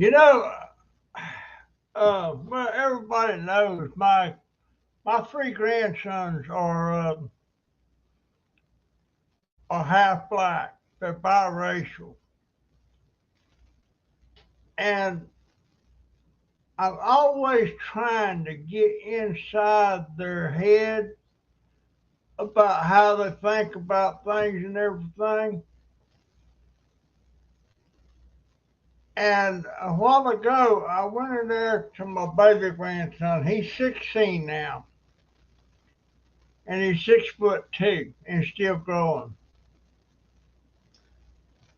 You know, well, everybody knows my three grandsons are half black. They're biracial, and I'm always trying to get inside their head about how they think about things and everything. And a while ago, I went in there to my baby grandson. He's 16 now, and he's 6'2" and still growing.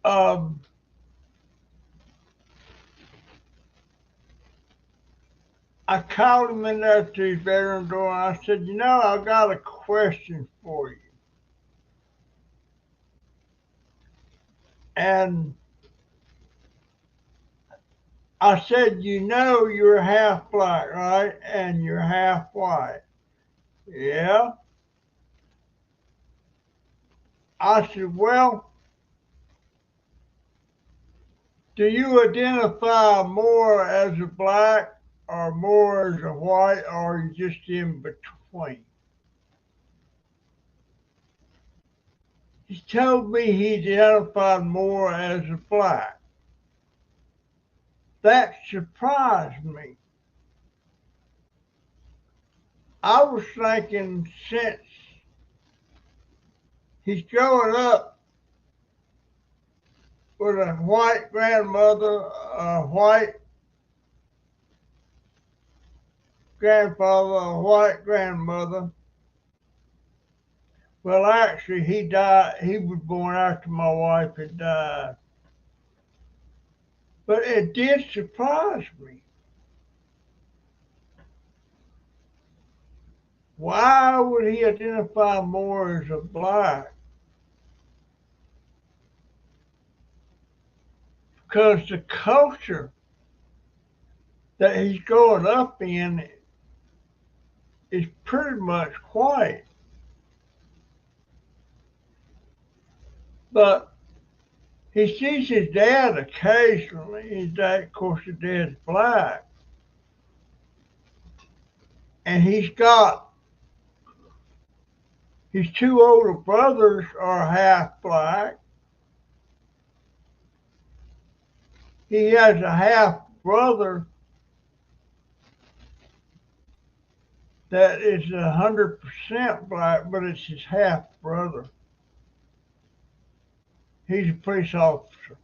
Um, I called him in there to his bedroom door, and I said, I got a question for you. And I said, you're half black, right? And you're half white. Yeah. I said, well, do you identify more as a black or more as a white, or are you just in between? He told me he identified more as a black. That surprised me. I was thinking since he's growing up with a white grandmother, a white grandfather, a white grandmother. Well, actually, he died. He was born after my wife had died. But it did surprise me. Why would he identify more as a black? Because the culture that he's growing up in is pretty much white. But he sees his dad occasionally. His dad, of course, his dad's black. And his two older brothers are half black. He has a half brother that is 100% black, but it's his half brother. He's a police officer.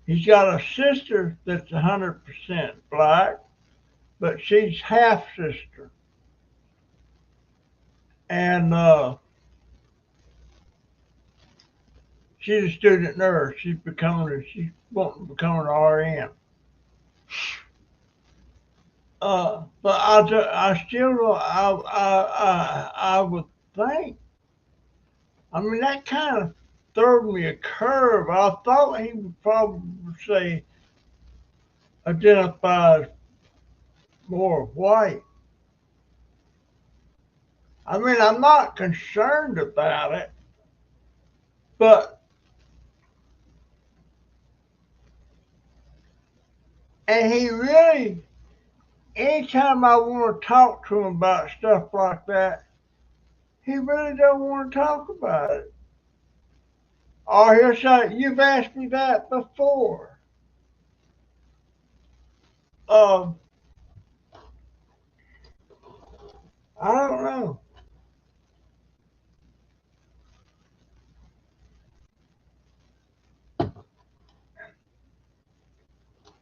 He's got a sister that's 100% black, but she's half sister. And she's a student nurse. She's wanting to become an RN. But I still don't, I would think. I mean, that kind of threw me a curve. I thought he would probably say identifies more white. I mean, I'm not concerned about it, but and he really, anytime I want to talk to him about stuff like that, he really don't want to talk about it. Or he'll say, "You've asked me that before." Um, I don't know,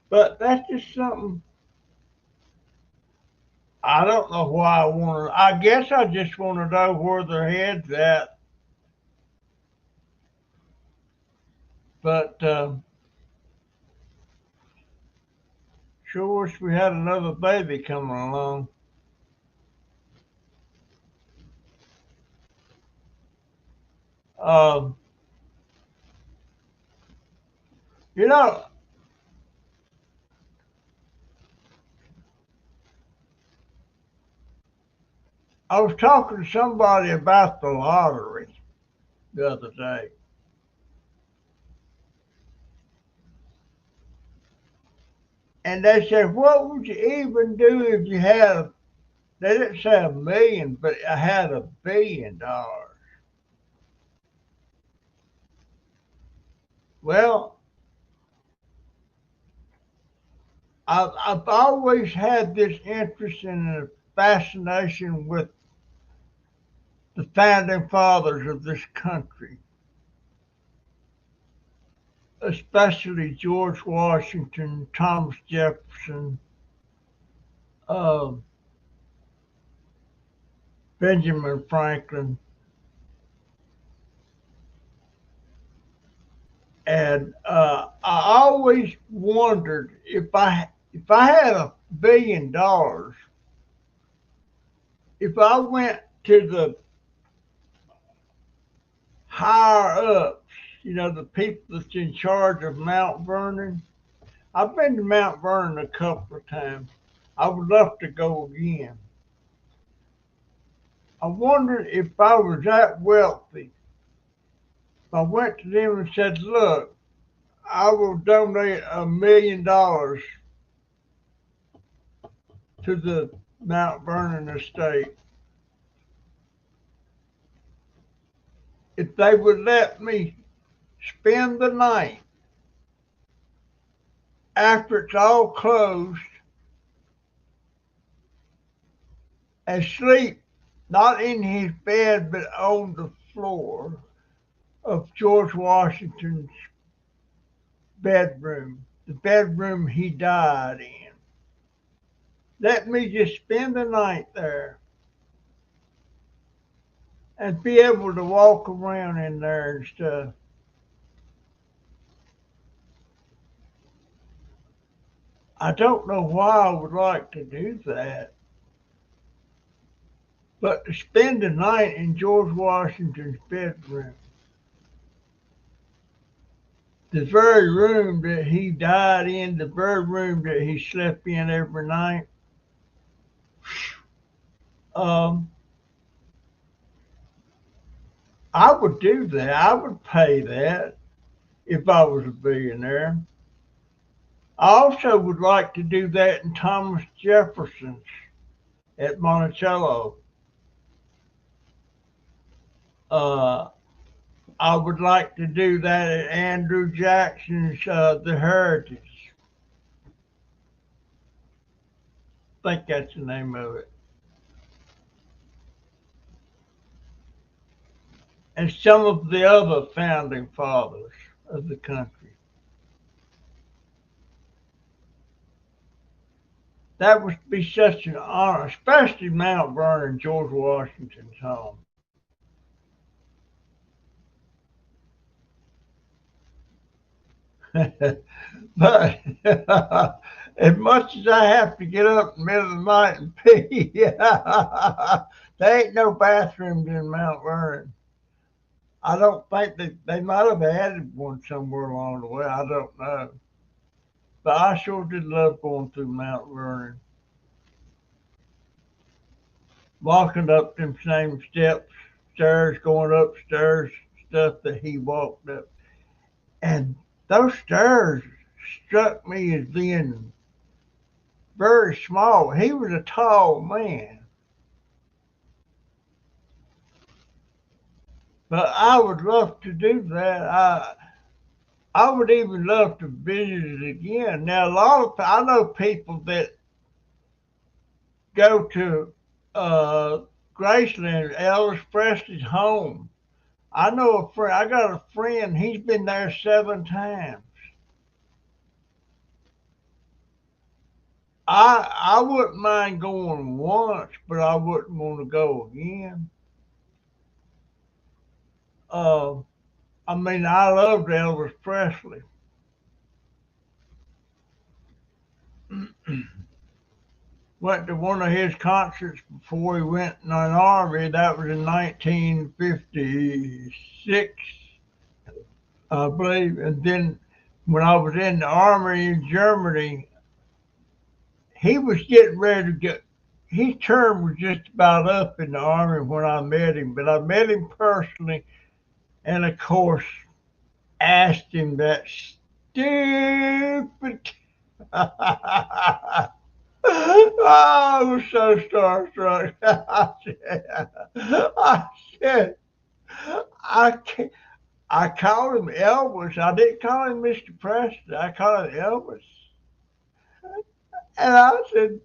but that's just something. I don't know why I want to. I guess I just want to know where their heads at. But sure wish we had another baby coming along. Um, you know, I was talking to somebody about the lottery the other day, And they said, what would you even do if you had, they didn't say a million, but I had $1 billion. Well, I've always had this interest and a fascination with the founding fathers of this country, especially George Washington, Thomas Jefferson, uh, Benjamin Franklin, and I always wondered if I had $1 billion, if I went to the higher ups, the people that's in charge of Mount Vernon. I've been to Mount Vernon a couple of times. I would love to go again. I wondered if I was that wealthy. If I went to them and said, look, I will donate $1 million to the Mount Vernon estate, if they would let me spend the night after it's all closed and sleep not in his bed but on the floor of George Washington's bedroom, the bedroom he died in. Let me just spend the night there and be able to walk around in there and stuff. I don't know why I would like to do that, but to spend the night in George Washington's bedroom, the very room that he died in, the very room that he slept in every night, um, I would do that. I would pay that if I was a billionaire. I also would like to do that in Thomas Jefferson's at Monticello. Uh, I would like to do that at Andrew Jackson's The Heritage. I think that's the name of it. And some of the other founding fathers of the country. That would be such an honor, especially Mount Vernon, George Washington's home. But as much as I have to get up in the middle of the night and pee, there ain't no bathrooms in Mount Vernon. I don't think they might have added one somewhere along the way. I don't know. But I sure did love going through Mount Vernon, walking up them same steps, stairs, going upstairs, stuff that he walked up. And those stairs struck me as being very small. He was a tall man, but I would love to do that. I would even love to visit it again. Now, I know people that go to Graceland, Elvis Presley's home. I know a friend. I got a friend. He's been there 7 times. I wouldn't mind going once, but I wouldn't want to go again. Uh, I mean, I loved Elvis Presley. Went to one of his concerts before he went in the army. That was in 1956, I believe. And then when I was in the army in Germany, he was getting ready to get. His term was just about up in the army when I met him, but I met him personally, and of course asked him that stupid I was so starstruck. I said, I can't. I called him Elvis. I didn't call him Mr. Preston. I called him Elvis. And I said,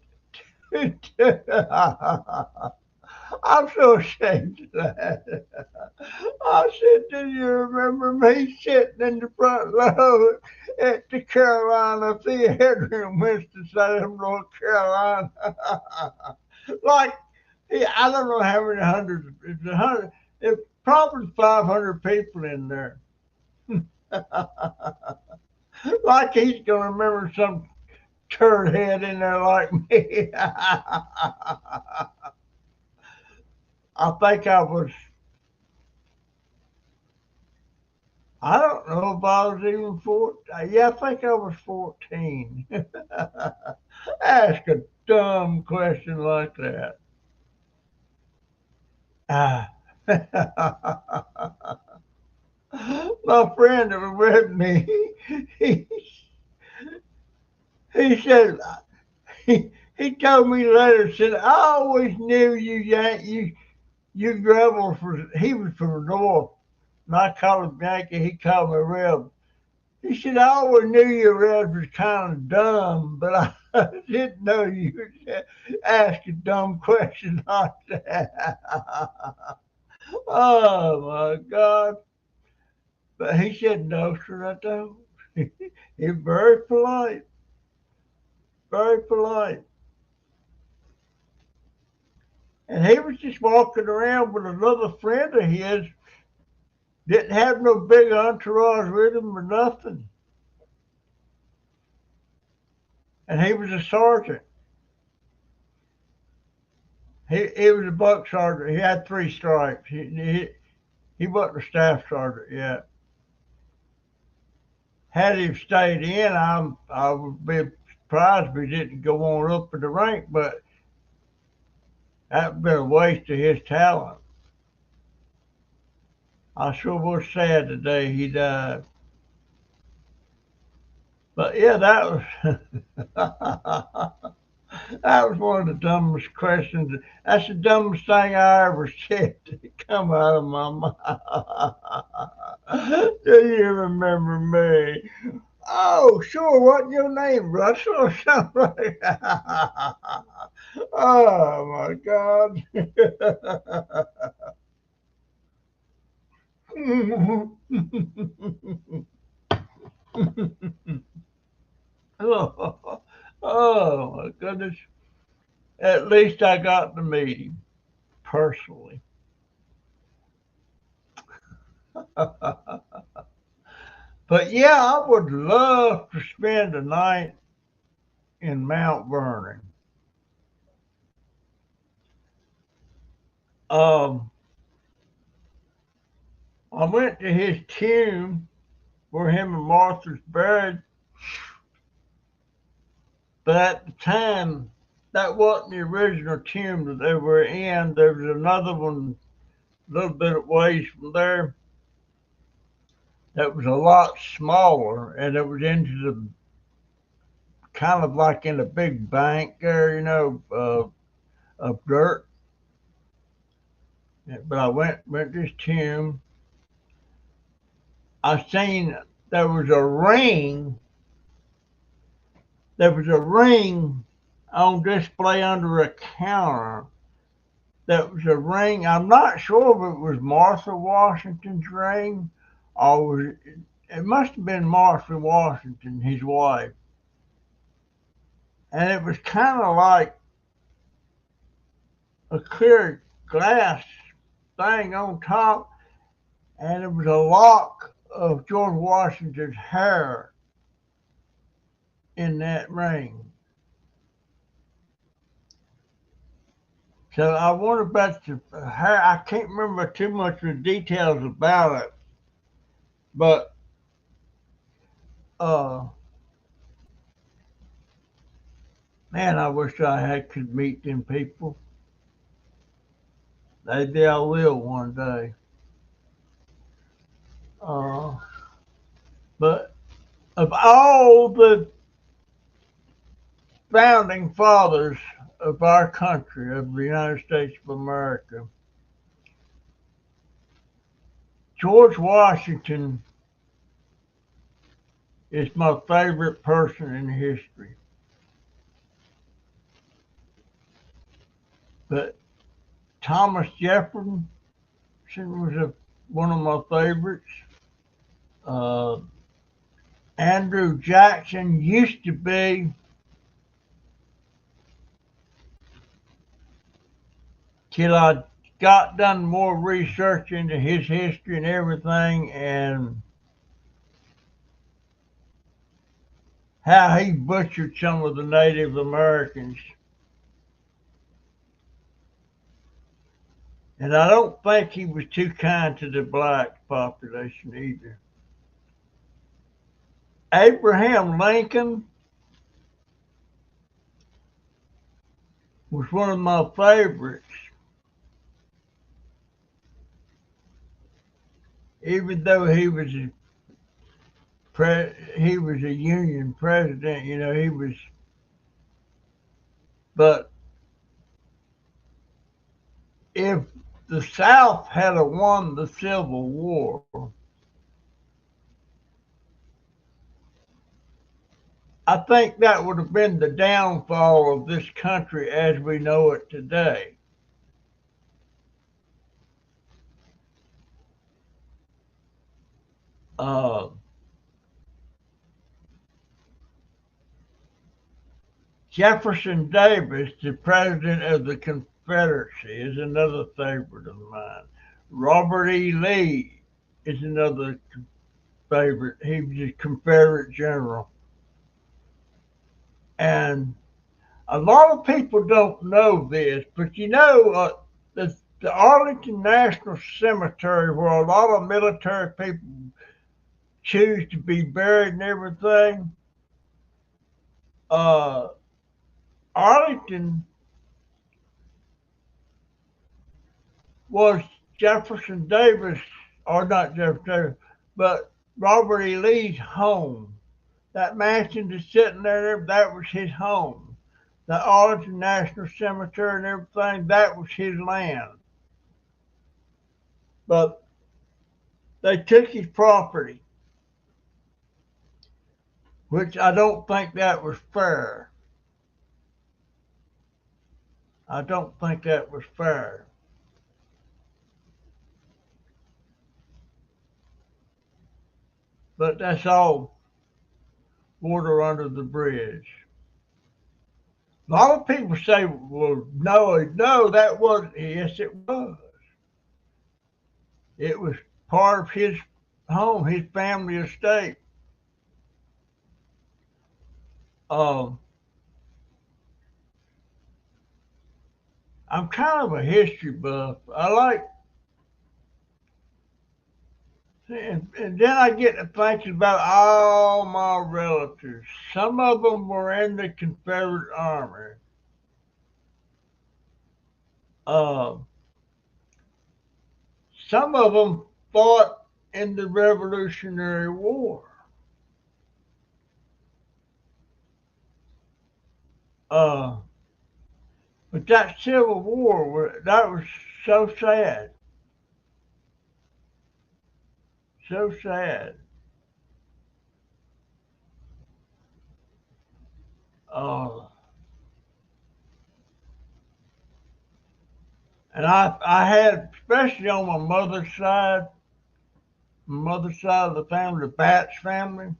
I'm so ashamed of that. I said, do you remember me sitting in the front row at the Carolina Theater in Winston-Salem, North Carolina? Like, yeah, I don't know how many hundreds, it's a hundred, it's probably 500 people in there. Like he's going to remember some turd head in there like me. I think I was, I don't know if I was even 14. Yeah, I think I was 14. Ask a dumb question like that. Ah. My friend that was with me, he, he said, he told me later, said, I always knew you rebels for, he was from the north. And I called him Yankee, he called me Reb. He said, I always knew your Rebs was kind of dumb, but I didn't know you would ask a dumb question like that. Oh my God. But he said, no, sir, I don't. He's very polite, very polite. And he was just walking around with another friend of his, didn't have no big entourage with him or nothing. And he was a sergeant. He was a buck sergeant. He had 3 stripes. He wasn't a staff sergeant yet. Had he stayed in, I would be surprised if he didn't go on up in the rank, but that would be a waste of his talent. I sure was sad the day he died. But yeah, that was that was one of the dumbest questions. That's the dumbest thing I ever said to come out of my mouth. Do you remember me? Oh, sure. What's your name, Russell or something like that? Oh my God. Oh, oh my goodness. At least I got to meet him personally. But yeah, I would love to spend a night in Mount Vernon. Um, I went to his tomb where him and Martha's buried, but at the time, that wasn't the original tomb that they were in. There was another one a little bit of ways from there that was a lot smaller, and it was into the kind of like in a big bank there, of dirt. But I went to this tomb. I seen there was a ring. There was a ring on display under a counter. That was a ring. I'm not sure if it was Martha Washington's ring, or was it must have been Martha Washington, his wife. And it was kind of like a clear glass thing on top, and it was a lock of George Washington's hair in that ring. So I wonder about the hair. I can't remember too much of the details about it, but uh, man, I wish I had could meet them people. Maybe I will one day. Uh, but of all the founding fathers of our country, of the United States of America, George Washington is my favorite person in history. But Thomas Jefferson was one of my favorites. Uh, Andrew Jackson used to be, till I got done more research into his history and everything, and how he butchered some of the Native Americans. And I don't think he was too kind to the black population either. Abraham Lincoln was one of my favorites, even though he was a Union president. He was, but if the South had won the Civil War, I think that would have been the downfall of this country as we know it today. Uh, Jefferson Davis, the president of the Confederacy, is another favorite of mine. Robert E. Lee is another favorite. He was a Confederate general. And a lot of people don't know this, but the Arlington National Cemetery, where a lot of military people choose to be buried and everything, uh, Arlington was Jefferson Davis, or not Jefferson Davis, but Robert E. Lee's home. That mansion that's sitting there, that was his home. The Arlington National Cemetery and everything, that was his land. But they took his property, which I don't think that was fair. I don't think that was fair. But that's all water under the bridge. A lot of people say, well, no, that wasn't. Yes, it was. It was part of his home, his family estate. Um, I'm kind of a history buff. I like, and then I get to thinking about all my relatives. Some of them were in the Confederate Army. Uh, some of them fought in the Revolutionary War. Uh, but that Civil War, that was so sad. So sad. Uh, and I had, especially on my mother's side of the family, the Batts family,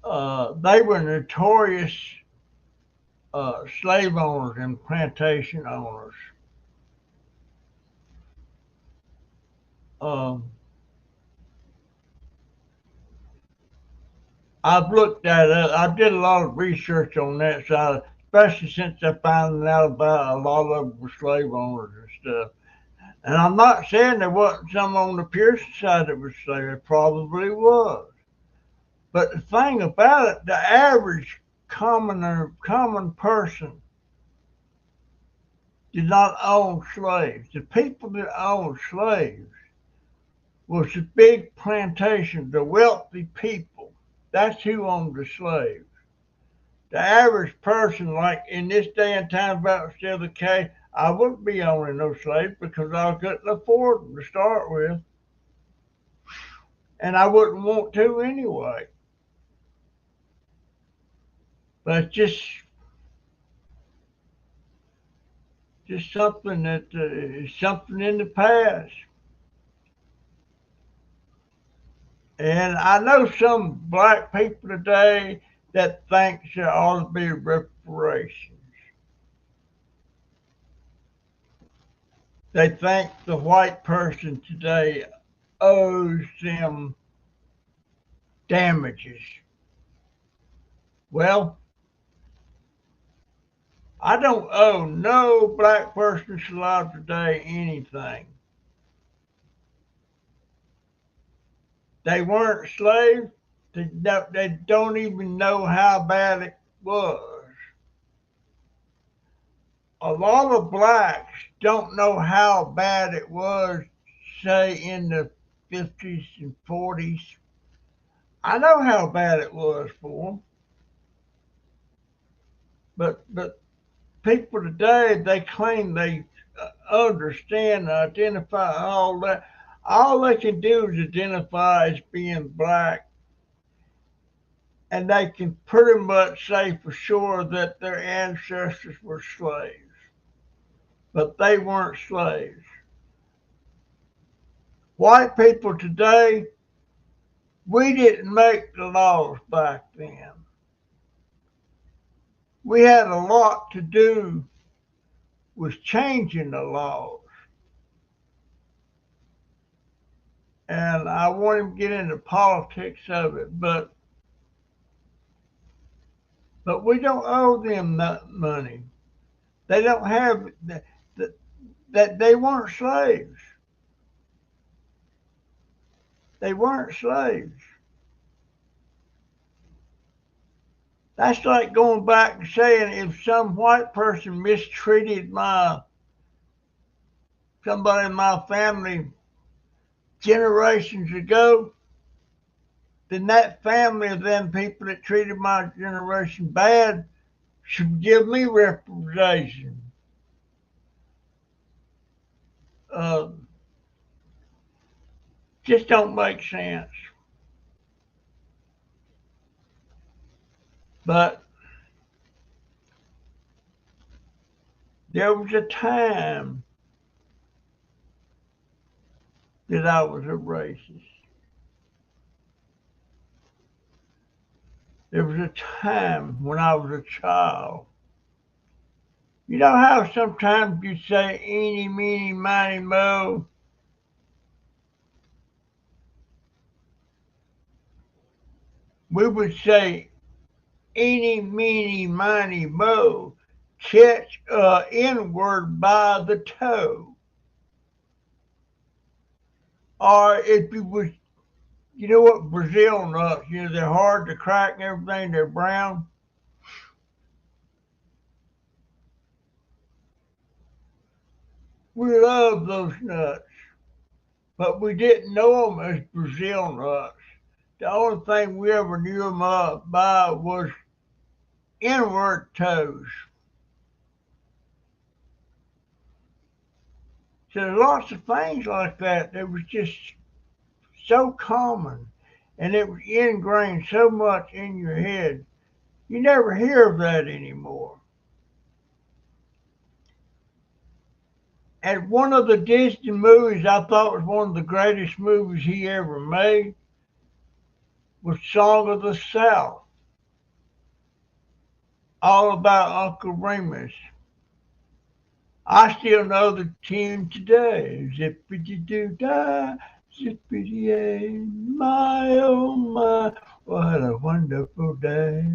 they were notorious slave owners and plantation owners. Um, I've looked at it. I did a lot of research on that side, especially since I found out about a lot of them were slave owners and stuff. And I'm not saying there wasn't some on the Pearson side that was slave. There probably was. But the thing about it, the average common person did not own slaves. The people that owned slaves was the big plantation, the wealthy people. That's who owned the slaves. The average person, like in this day and time, if that was still the case, I wouldn't be owning no slaves because I couldn't afford them to start with, and I wouldn't want to anyway. But it's just something that is something in the past. And I know some black people today that think there ought to be reparations. They think the white person today owes them damages. Well, I don't owe no black person alive today anything. They weren't slaves. They don't even know how bad it was. A lot of blacks don't know how bad it was, say, in the 50s and 40s. I know how bad it was for them. But people today, they claim they understand and identify all that. All they can do is identify as being black, and they can pretty much say for sure that their ancestors were slaves, but they weren't slaves. White people today, we didn't make the laws back then. We had a lot to do with changing the laws. And I won't even get into politics of it, but we don't owe them that money. They don't have that. They weren't slaves. They weren't slaves. That's like going back and saying if some white person mistreated somebody in my family generations ago, then that family of them people that treated my generation bad should give me representation. Uh, just don't make sense. But there was a time that I was a racist. There was a time when I was a child. You know how sometimes you say eeny, meeny, miny, mo? We would say eeny, meeny, miny, mo. Catch a N word by the toe. Or if you was, you know what, Brazil nuts, they're hard to crack and everything, they're brown. We love those nuts, but we didn't know them as Brazil nuts. The only thing we ever knew them by was inward toes. So there's lots of things like that that was just so common, and it was ingrained so much in your head. You never hear of that anymore. And one of the Disney movies I thought was one of the greatest movies he ever made was Song of the South, all about Uncle Remus. I still know the tune today. Zippity doo dah, zippity yay, my oh my, what a wonderful day.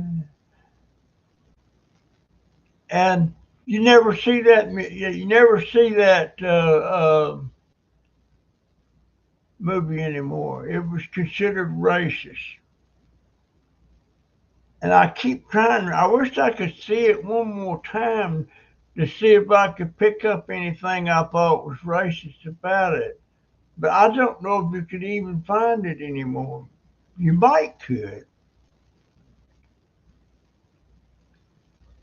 And you never see that. You never see that movie anymore. It was considered racist. And I keep trying. I wish I could see it one more time to see if I could pick up anything I thought was racist about it. But I don't know if you could even find it anymore. You might could.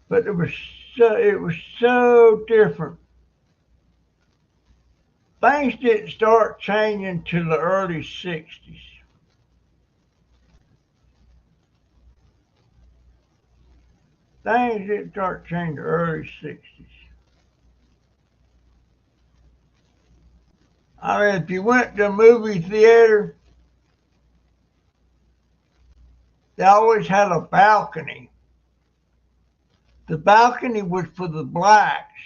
But it was so different. Things didn't start changing till the early '60s. Things didn't start changing the early '60s. I mean, if you went to a movie theater, they always had a balcony. The balcony was for the blacks.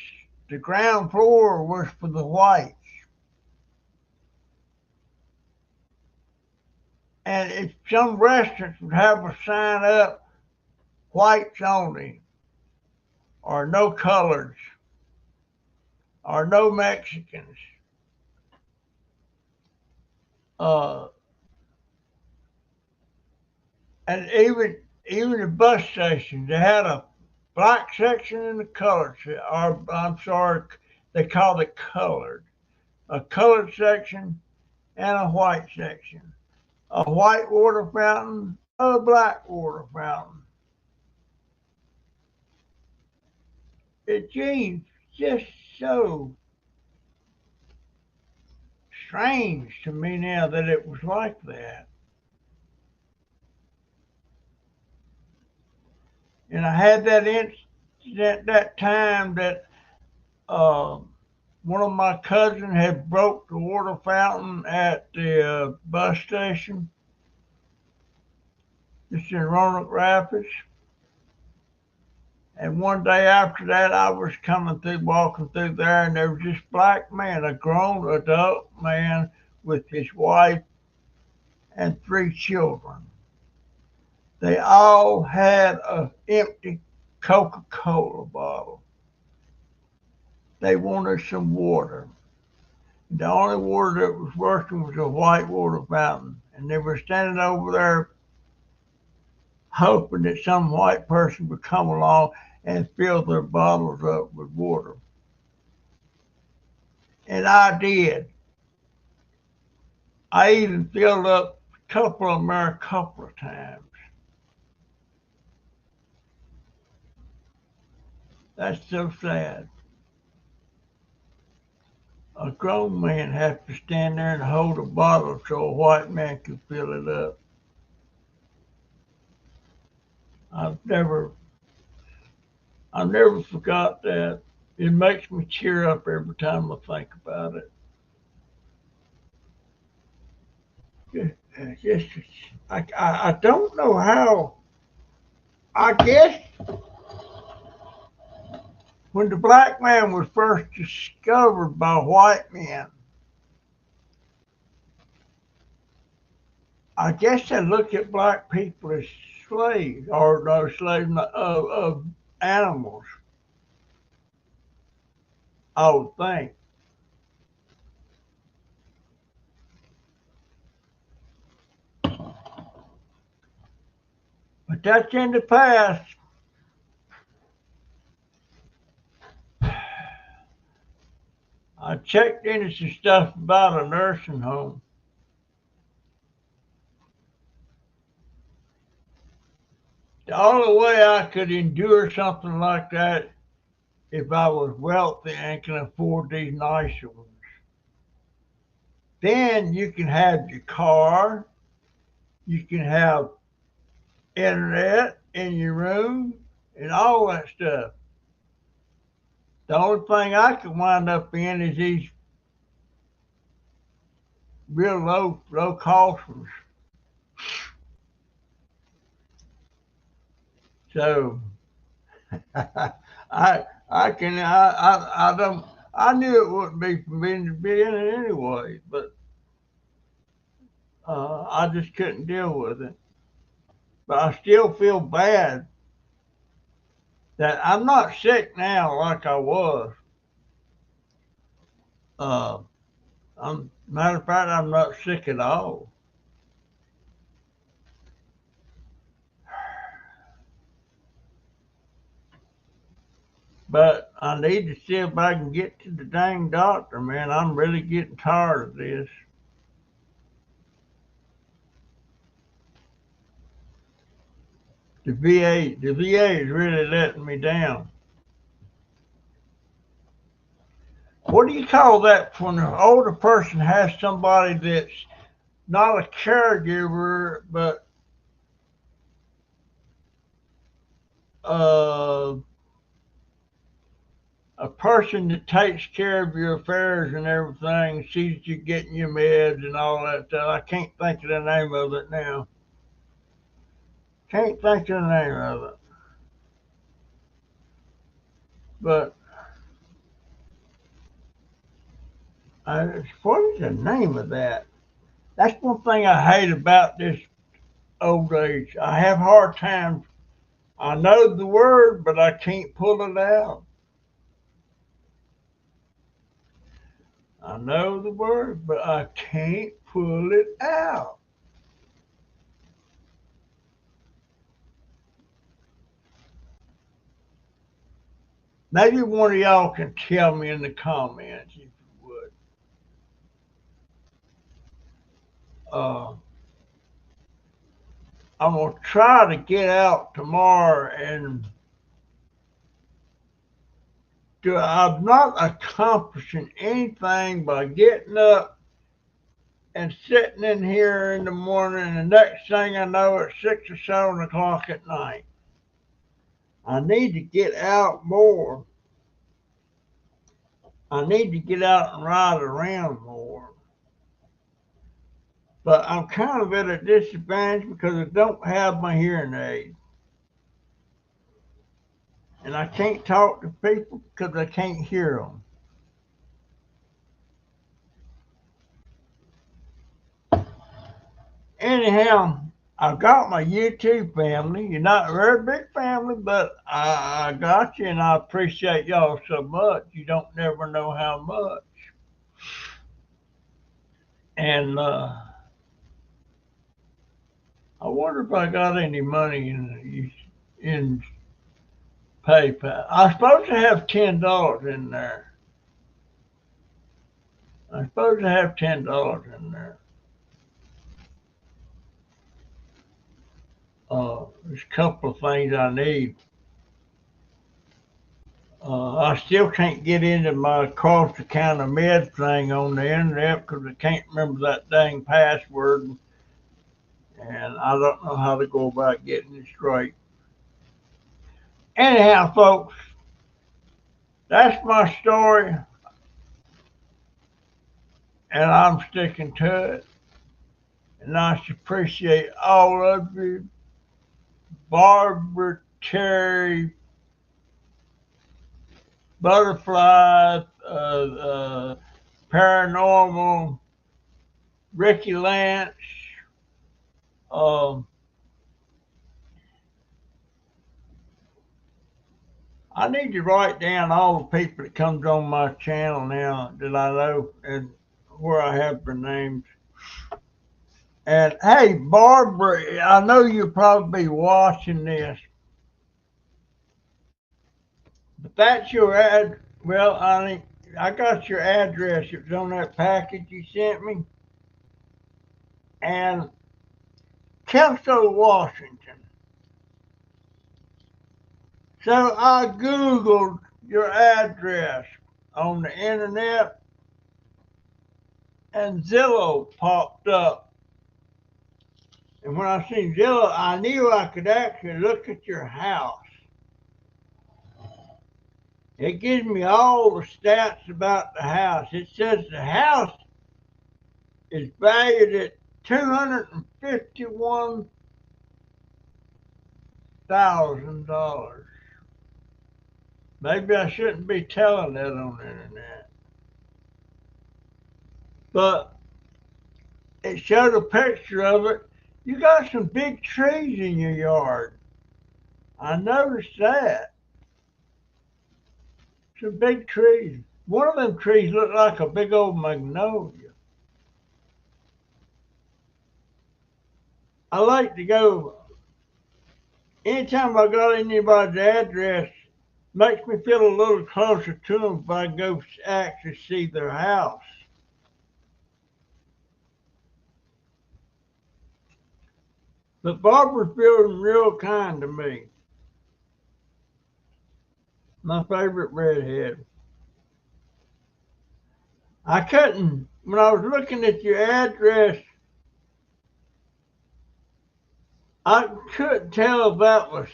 The ground floor was for the whites. And if some restaurants would have a sign up, whites only, or no colors, or no Mexicans. Uh, and even the bus stations, they had a black section and a colored section, or I'm sorry, they called it colored. A colored section and a white section. A white water fountain, a black water fountain. It seems just so strange to me now that it was like that. And I had that incident that time that uh, one of my cousins had broke the water fountain at the bus station. It's in Roanoke Rapids. And one day after that, I was walking through there, and there was this black man, a grown adult man with his wife and 3 children. They all had an empty Coca-Cola bottle. They wanted some water. The only water that was working was a white water fountain. And they were standing over there hoping that some white person would come along and fill their bottles up with water. And I did. I even filled up a couple of them there a couple of times. That's so sad. A grown man has to stand there and hold a bottle so a white man can fill it up. I've never, I never forgot that. It makes me cheer up every time I think about it. Just, I don't know how. I guess when the black man was first discovered by white men, I guess they looked at black people as slaves, or no slaves of animals. I would think, but that's in the past. I checked into some stuff about a nursing home. The only way I could endure something like that if I was wealthy and can afford these nicer ones. Then you can have your car, you can have internet in your room, and all that stuff. The only thing I could wind up in is these real low cost ones. So I don't I knew it wouldn't be for me to be in it anyway, but I just couldn't deal with it. But I still feel bad that I'm not sick now like I was. Uh, Matter of fact, I'm not sick at all. But I need to see if I can get to the dang doctor, man. I'm really getting tired of this. The VA is really letting me down. What do you call that when an older person has somebody that's not a caregiver, but uh, a person that takes care of your affairs and everything, sees you getting your meds and all that stuff? I can't think of the name of it now. Can't think of the name of it. But what is the name of that? That's one thing I hate about this old age. I have hard times. I know the word, but I can't pull it out. I know the word, but I can't pull it out. Maybe one of y'all can tell me in the comments if you would. Uh, I'm gonna try to get out tomorrow and do. I'm not accomplishing anything by getting up and sitting in here in the morning, and the next thing I know, it's 6 or 7 o'clock at night. I need to get out more. I need to get out and ride around more. But I'm kind of at a disadvantage because I don't have my hearing aid. And I can't talk to people because I can't hear them. Anyhow, I've got my YouTube family. You're not a very big family, but I got you, and I appreciate y'all so much. You don't never know how much. And I wonder if I got any money in PayPal. I'm supposed to have $10 in there. I'm supposed to have $10 in there. There's a couple of things I need. I still can't get into my cost the counter med thing on the internet because I can't remember that dang password, and I don't know how to go about getting it straight. Anyhow, folks, that's my story, and I'm sticking to it. And I appreciate all of you. Barbara, Terry, Butterfly, Paranormal, Ricky Lance. Um, I need to write down all the people that comes on my channel now that I know and where I have their names. And hey, Barbara, I know you'll probably be watching this, but that's your ad. Well, I got your address. It was on that package you sent me, and Kelso, Washington. So I Googled your address on the internet, and Zillow popped up. And when I seen Zillow, I knew I could actually look at your house. It gives me all the stats about the house. It says the house is valued at $251,000. Maybe I shouldn't be telling that on the internet. But it showed a picture of it. You got some big trees in your yard. I noticed that. Some big trees. One of them trees looked like a big old magnolia. I like to go, anytime I got anybody's address, makes me feel a little closer to them if I go actually see their house. But Barbara's feeling real kind to me. My favorite redhead. I couldn't, when I was looking at your address, I couldn't tell if that was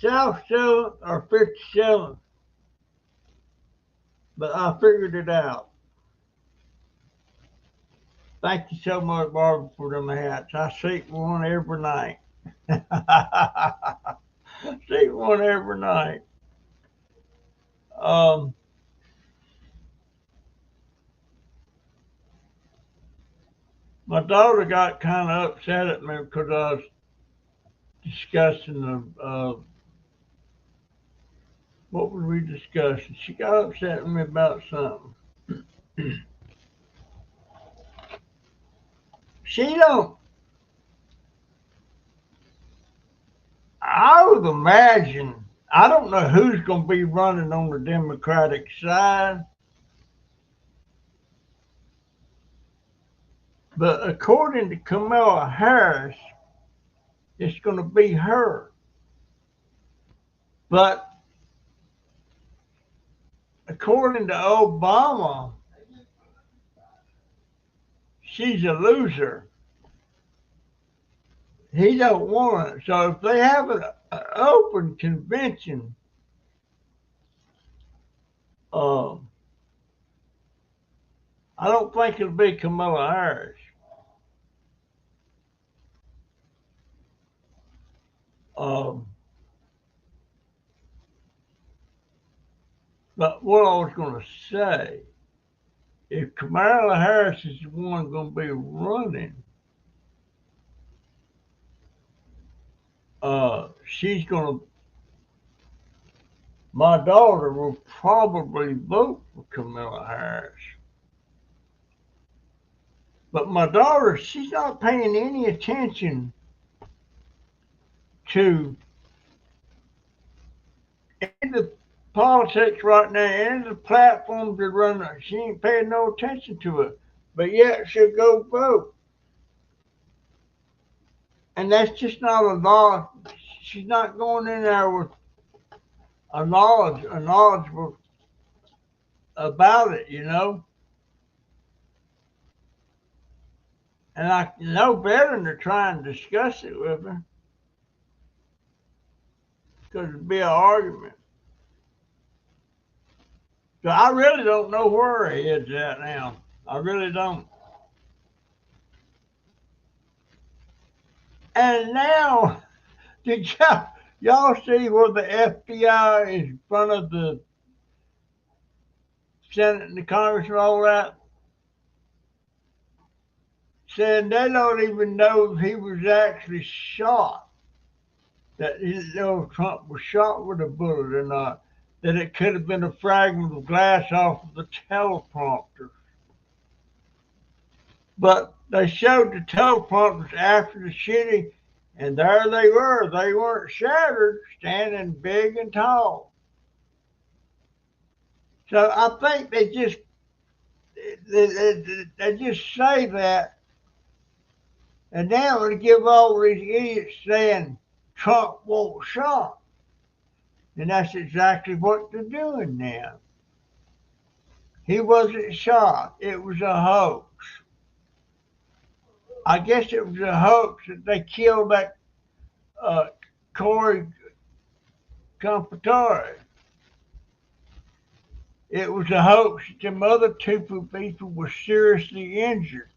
South 7th or 57th, but I figured it out. Thank you so much, Barbara, for them hats. I see one every night. See one every night. Um, my daughter got kind of upset at me because I was discussing what were we discussing? She got upset with me about something. She don't. I would imagine. I don't know who's going to be running on the Democratic side, but according to Kamala Harris, it's going to be her. But according to Obama, she's a loser. He don't want it. So if they have an open convention, um, I don't think it'll be Kamala Harris. Um, but what I was going to say, if Kamala Harris is the one going to be running, she's going to. My daughter will probably vote for Kamala Harris. But my daughter, she's not paying any attention to any of the politics right now, any of the platforms that run. She ain't paying no attention to it. But yet she'll go vote. And that's just not a law. She's not going in there with a knowledge about it, you know. And I know better than to try and discuss it with her, because it'd be an argument. So I really don't know where her head's at now. I really don't. And now, did y'all see where the FBI is in front of the Senate and the Congress and all that? Saying they don't even know if he was actually shot. That Trump was shot with a bullet or not. That it could have been a fragment of glass off of the teleprompter. But they showed the teleprompters after the shooting, and there they were. They weren't shattered, standing big and tall. So I think they just say that, and now they give all these idiots saying Trump won't shot, and that's exactly what they're doing now. He wasn't shot. It was a hoax. I guess it was a hoax that they killed that Corey Compatore. It was a hoax that them other two people were seriously injured.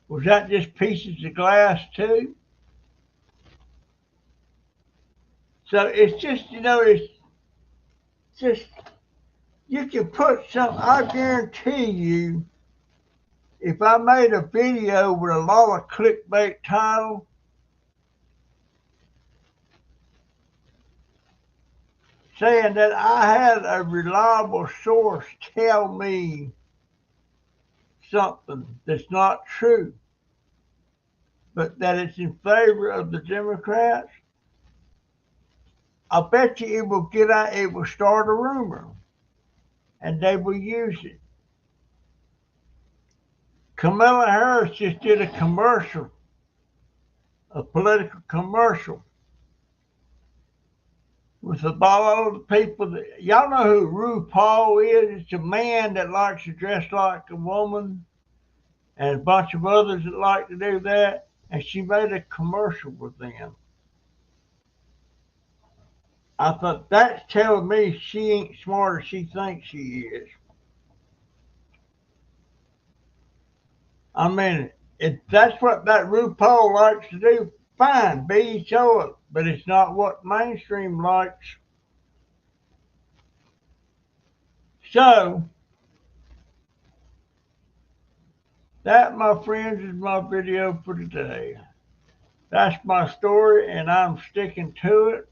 Was that just pieces of glass too? So it's just, it's just, you can put some, I guarantee you, if I made a video with a lot of clickbait title, saying that I had a reliable source tell me something that's not true, but that it's in favor of the Democrats, I bet you it will get out, it will start a rumor, and they will use it. Kamala Harris just did a commercial, a political commercial, with about all the people that, y'all know who RuPaul is? It's a man that likes to dress like a woman, and a bunch of others that like to do that. And she made a commercial with them. I thought, that's telling me she ain't smart as she thinks she is. I mean, if that's what that RuPaul likes to do, fine, be each other. But it's not what mainstream likes. So, that, my friends, is my video for today. That's my story, and I'm sticking to it.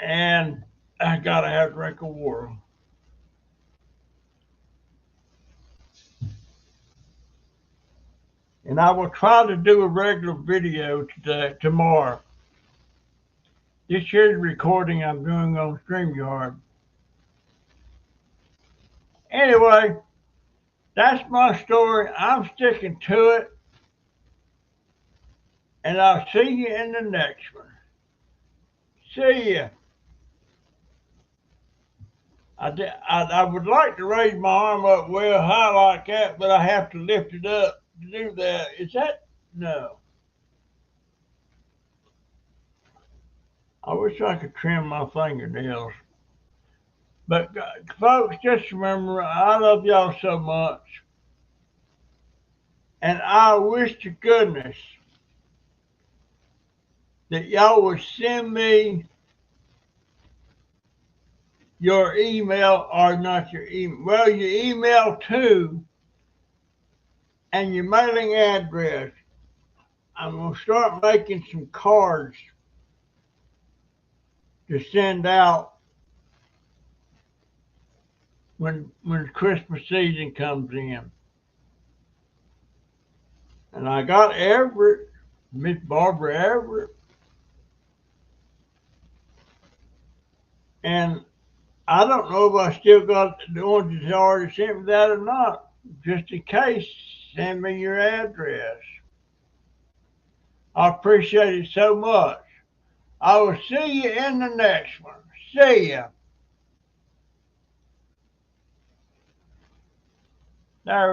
And I gotta have a drink of water. And I will try to do a regular video tomorrow. This here's the recording I'm doing on StreamYard. Anyway, that's my story. I'm sticking to it. And I'll see you in the next one. See ya. I would like to raise my arm up well high like that, but I have to lift it up to do that. Is that? No. I wish I could trim my fingernails. But folks, just remember, I love y'all so much. And I wish to goodness that y'all would send me your email, or not your email, well, your email too, and your mailing address. I'm going to start making some cards to send out when Christmas season comes in. And I got Everett, Miss Barbara Everett, and I don't know if I still got the ones that's already sent me that or not. Just in case, send me your address. I appreciate it so much. I will see you in the next one. See ya. There